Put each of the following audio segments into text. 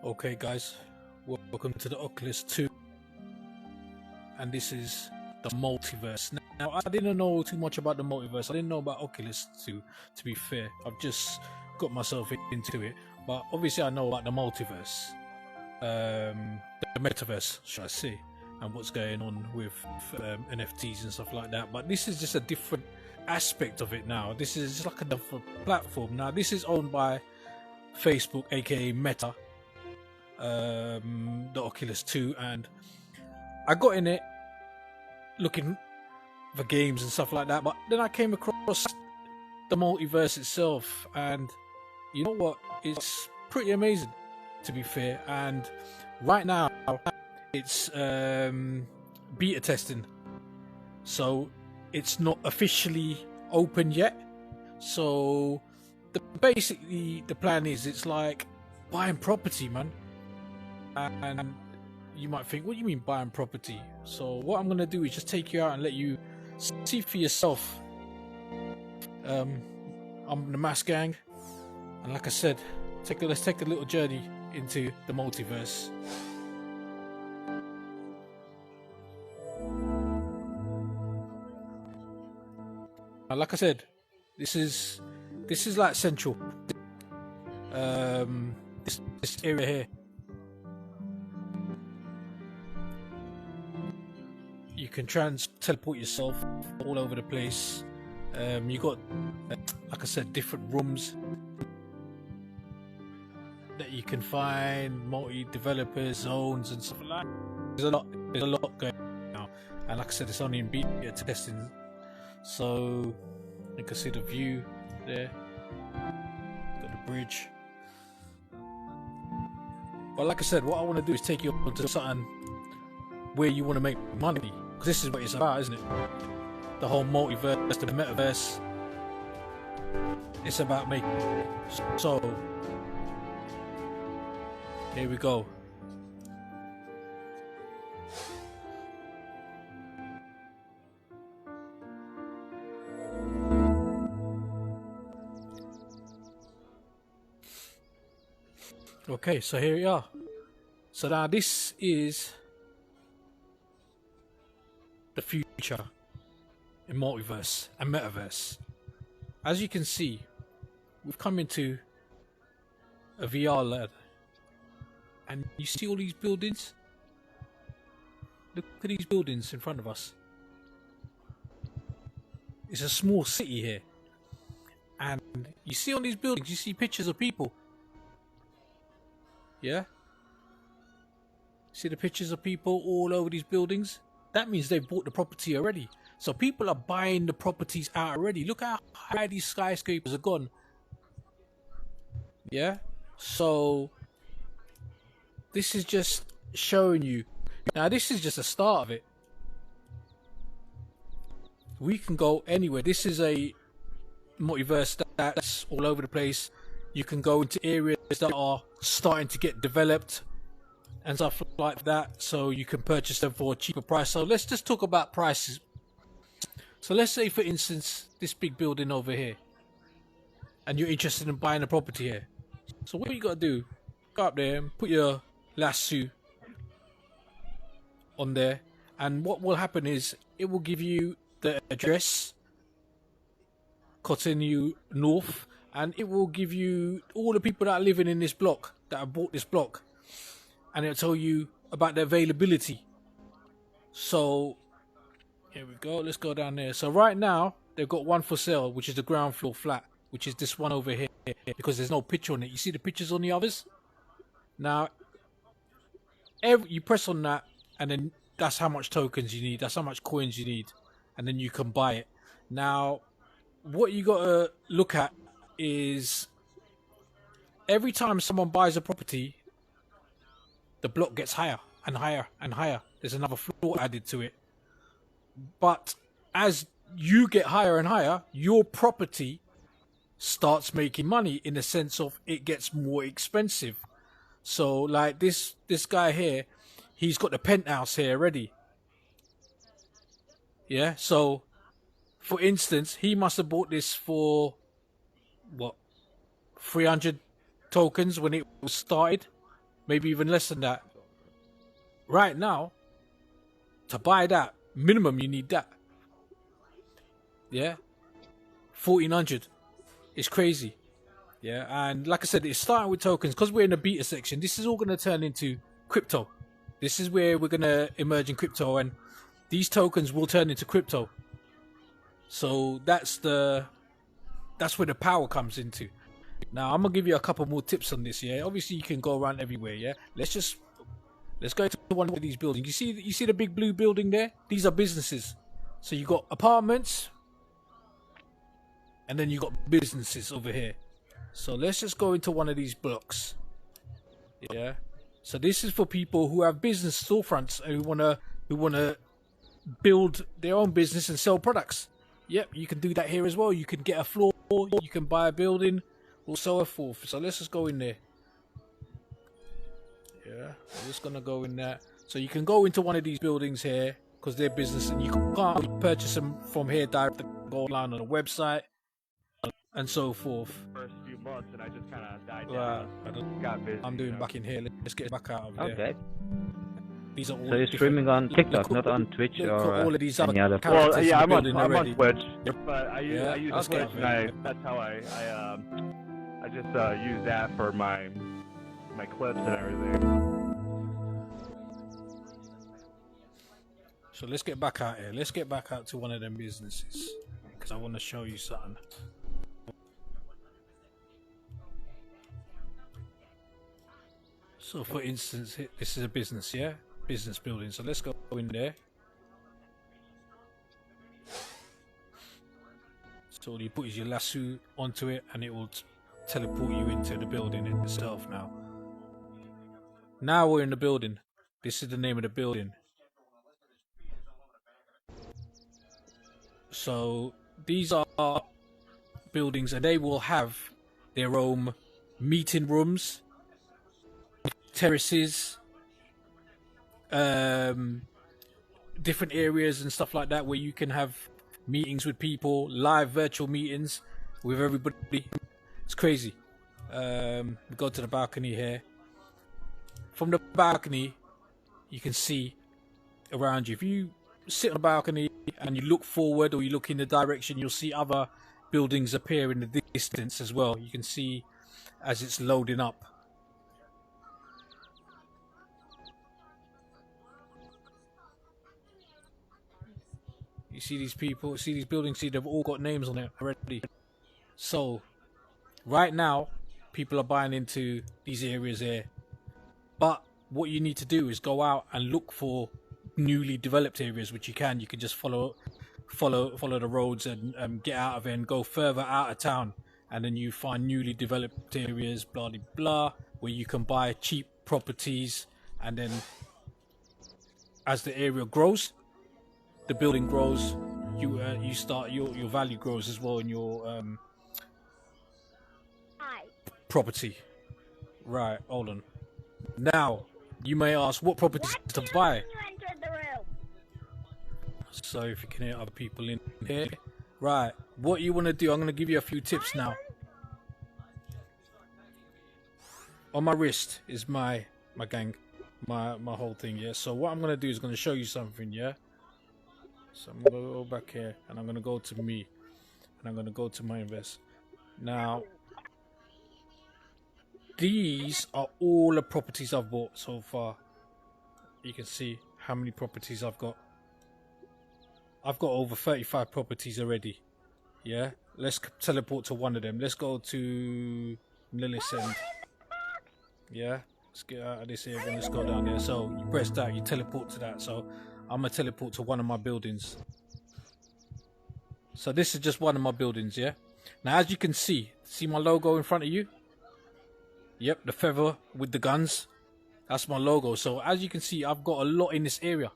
Okay guys, welcome to the Oculus 2, and this is the Multiverse. Now I didn't know too much about the Multiverse. I didn't know about Oculus 2, to be fair. I've just got myself into it, but obviously I know about the Multiverse, the Metaverse should I say, and what's going on with NFTs and stuff like that. But this is just a different aspect of it now. This is just like a different platform. Now this is owned by Facebook, aka Meta, the Oculus 2, and I got in it looking for games and stuff like that, but then I came across the Multiverse itself, and you know what, it's pretty amazing, to be fair. And right now it's beta testing, so it's not officially open yet. So basically the plan is, it's like buying property, man. And you might think, what do you mean buying property? So what I'm going to do is just take you out and let you see for yourself. I'm the Mass Gang, and like I said, let's take a little journey into the Multiverse. Now, like I said, this is like central. This area here. You can teleport yourself all over the place. You got, like I said, different rooms that you can find, multi-developer zones and stuff like that. There's a lot going on now, and like I said, it's only in beta testing. So you can see the view there. Got the bridge. But like I said, what I want to do is take you up to something where you want to make money. Because this is what it's about, isn't it? The whole multiverse, the metaverse. It's about making. So, here we go. Okay, so here we are. So now this is the future in multiverse and metaverse. As you can see, we've come into a VR land, and you see all these buildings. Look at these buildings in front of us. It's a small city here, and you see on these buildings, you see pictures of people. Yeah, see the pictures of people all over these buildings? That means they've bought the property already. So people are buying the properties out already. Look how high these skyscrapers are gone. Yeah? So this is just showing you. Now this is just a start of it. We can go anywhere. This is a multiverse that's all over the place. You can go into areas that are starting to get developed and stuff like that, so you can purchase them for a cheaper price. So let's just talk about prices. So let's say, for instance, this big building over here, and you're interested in buying a property here. So what you got to do, go up there and put your lasso on there, and what will happen is it will give you the address, continue north, and it will give you all the people that are living in this block, that have bought this block, and it'll tell you about the availability. So here we go, let's go down there. So right now they've got one for sale, which is the ground floor flat, which is this one over here, because there's no picture on it. You see the pictures on the others? Now you press on that, and then that's how much tokens you need, that's how much coins you need, and then you can buy it. Now what you got to look at is, every time someone buys a property, the block gets higher and higher and higher. There's another floor added to it. But as you get higher and higher, your property starts making money, in the sense of it gets more expensive. So like this guy here, he's got the penthouse here already. Yeah, so for instance, he must have bought this for what, 300 tokens when it was started, maybe even less than that. Right now, to buy that, minimum you need that. Yeah, 1400. It's crazy. Yeah, and like I said, it's starting with tokens because we're in the beta section. This is all going to turn into crypto. This is where we're going to emerge in crypto, and these tokens will turn into crypto. So that's where the power comes into. Now I'm gonna give you a couple more tips on this. Yeah, obviously you can go around everywhere. Yeah, let's go to one of these buildings. You see the big blue building there? These are businesses. So you got apartments, and then you got businesses over here. So let's just go into one of these blocks. Yeah. So this is for people who have business storefronts and who wanna build their own business and sell products. Yep, you can do that here as well. You can get a floor, you can buy a building, or so forth. So let's just go in there. Yeah, I'm just gonna go in there. So you can go into one of these buildings here because they're business, and you can't purchase them from here directly. Go online on the website and so forth. First few months, and I just kind of died down. Got busy. I'm doing back in here. Let's get back out of there. Okay. These are all So you're streaming on TikTok, not on Twitch or all of these any other characters. Well, yeah, I'm on already. Twitch, Yep. but I use Twitch, and that's how I just use that for my clips and everything. So let's get back out here. Let's get back out to one of them businesses because I want to show you something. So for instance, this is a business, yeah? Business building. So let's go in there. So all you put is your lasso onto it and it will teleport you into the building itself now. Now we're in the building. This is the name of the building. So these are buildings and they will have their own meeting rooms, terraces, different areas and stuff like that where you can have meetings with people, live virtual meetings with everybody. It's crazy. We go to the balcony here. From the balcony, you can see around you. If you sit on the balcony and you look forward or you look in the direction, you'll see other buildings appear in the distance as well. You can see as it's loading up. You see these people, see these buildings, see they've all got names on it already. So right now people are buying into these areas here, but what you need to do is go out and look for newly developed areas, which you can just follow the roads and get out of it and go further out of town, and then you find newly developed areas, blah blah blah, where you can buy cheap properties, and then as the area grows, the building grows, you start your value grows as well in your property. Right, hold on. Now you may ask what properties to buy. So if you can hear other people in here, right? What you want to do? I'm going to give you a few tips now. On my wrist is my gang, my whole thing. Yeah. So what I'm going to do is going to show you something. Yeah. So I'm going to go back here and I'm going to go to me and I'm going to go to my invest. Now these are all the properties I've bought so far. You can see how many properties I've got. I've got over 35 properties already. Yeah, let's teleport to one of them. Let's go to Millicent. Yeah, let's get out of this area and let's go down there. So you press that, you teleport to that. So I'm gonna teleport to one of my buildings. So this is just one of my buildings, yeah. Now as you can see my logo in front of you? Yep, the feather with the guns. That's my logo. So as you can see, I've got a lot in this area.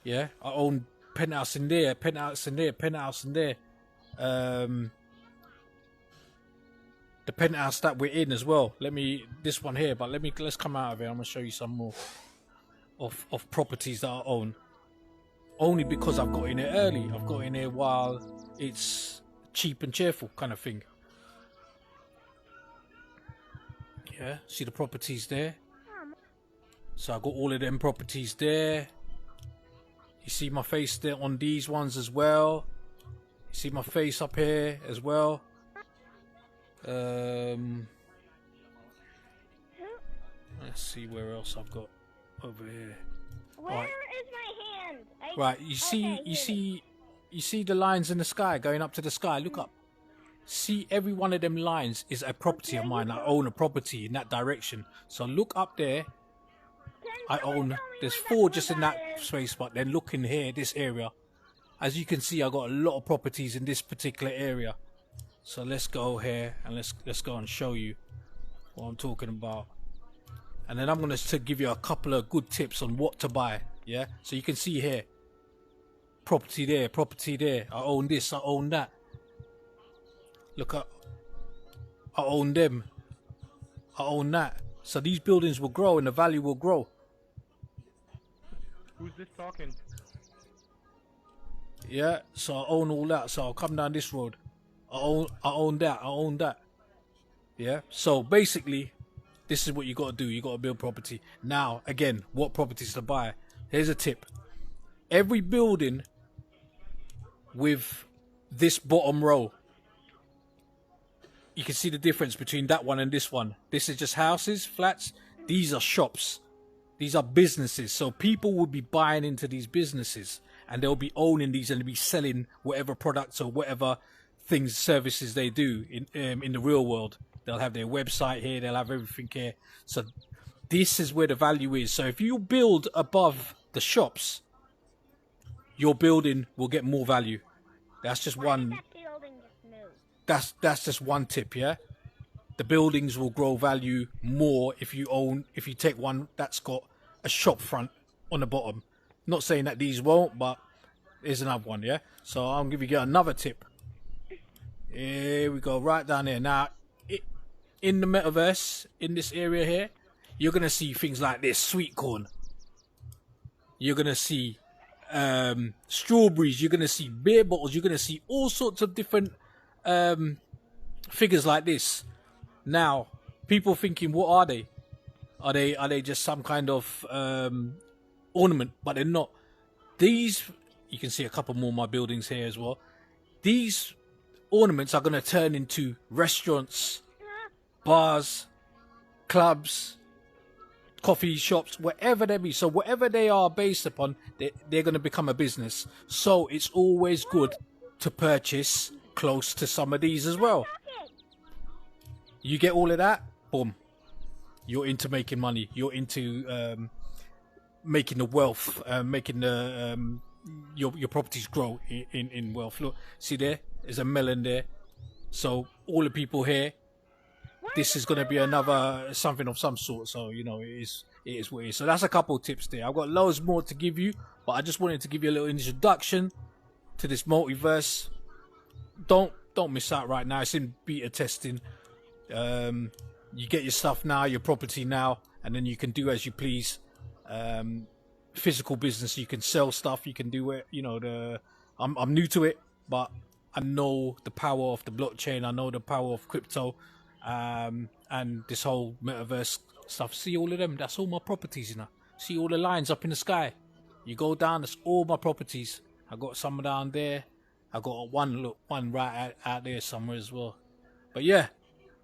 Yeah, I own penthouse in there, penthouse in there, penthouse in there. The penthouse that we're in as well. This one here, but let's come out of it. I'm gonna show you some more of properties that I own. Only because I've got in here early. I've got in here while it's cheap and cheerful kind of thing. Yeah, see the properties there. So I got all of them properties there. You see my face there on these ones as well. You see my face up here as well. Let's see where else I've got over here. Where is my hand? Right, you see the lines in the sky going up to the sky. Look up. See, every one of them lines is a property of mine. I own a property in that direction. So look up there. I own. There's 4 just in that space, but then look in here, this area. As you can see, I got a lot of properties in this particular area. So let's go here and let's go and show you what I'm talking about. And then I'm going to give you a couple of good tips on what to buy. Yeah, so you can see here, property there, property there. I own this, I own that. Look up, I own them, I own that. So these buildings will grow and the value will grow. Who's this talking? Yeah, so I own all that. So I'll come down this road. I own that, I own that. Yeah, so basically, this is what you got to do. You got to build property. Now, again, what properties to buy? Here's a tip. Every building with this bottom row, you can see the difference between that one and this one. This is just houses, flats. These are shops. These are businesses. So people will be buying into these businesses and they'll be owning these and they'll be selling whatever products or whatever things, services they do in the real world. They'll have their website here. They'll have everything here. So this is where the value is. So if you build above the shops, your building will get more value. That's just one. That's just one tip, yeah. The buildings will grow value more if you take one that's got a shop front on the bottom. Not saying that these won't, but there's another one, yeah. So I'll give you another tip. Here we go, right down here. Now, in the metaverse, in this area here, you're gonna see things like this: sweet corn. You're gonna see strawberries. You're gonna see beer bottles. You're gonna see all sorts of different figures like this. Now, people thinking, what are they? Are they just some kind of ornament? But they're not. These, you can see a couple more of my buildings here as well. These ornaments are going to turn into restaurants, bars, clubs, coffee shops, whatever they be. So whatever they are based upon, they're going to become a business. So it's always good to purchase close to some of these as well. You get all of that, boom. You're into making money. You're into making the wealth, making the your properties grow in wealth. Look, see there's a melon there. So all the people here, this is going to be another something of some sort. So you know it is what it is. So that's a couple of tips there. I've got loads more to give you, but I just wanted to give you a little introduction to this multiverse. Don't miss out right now. It's in beta testing. You get your stuff now, your property now, and then you can do as you please. Physical business, you can sell stuff, you can do it. You know, I'm new to it, but I know the power of the blockchain. I know the power of crypto, and this whole metaverse stuff. See all of them? That's all my properties, you know. See all the lines up in the sky. You go down, that's all my properties. I got some down there. I got one right out there somewhere as well. But yeah,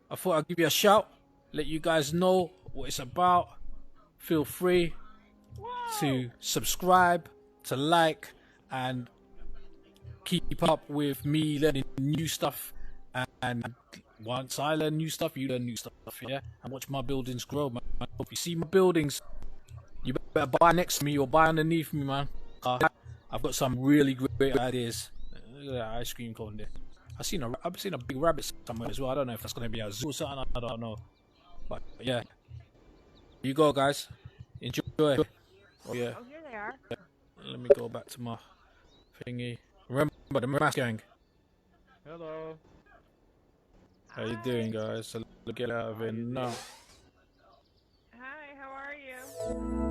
I thought I'd give you a shout, let you guys know what it's about. Feel free to subscribe, to like, and keep up with me learning new stuff. And once I learn new stuff, you learn new stuff, yeah? And watch my buildings grow, man. If you see my buildings, you better buy next to me or buy underneath me, man. I've got some really great ideas. Look at that ice cream cone there. I've seen a big rabbit somewhere as well. I don't know if that's going to be a zoo or something. I don't know. But yeah. Here you go, guys. Enjoy. Oh, yeah. Oh, here they are. Let me go back to my thingy. Remember the mask gang. Hello. How you doing, guys? So get out of here now. Hi, how are you?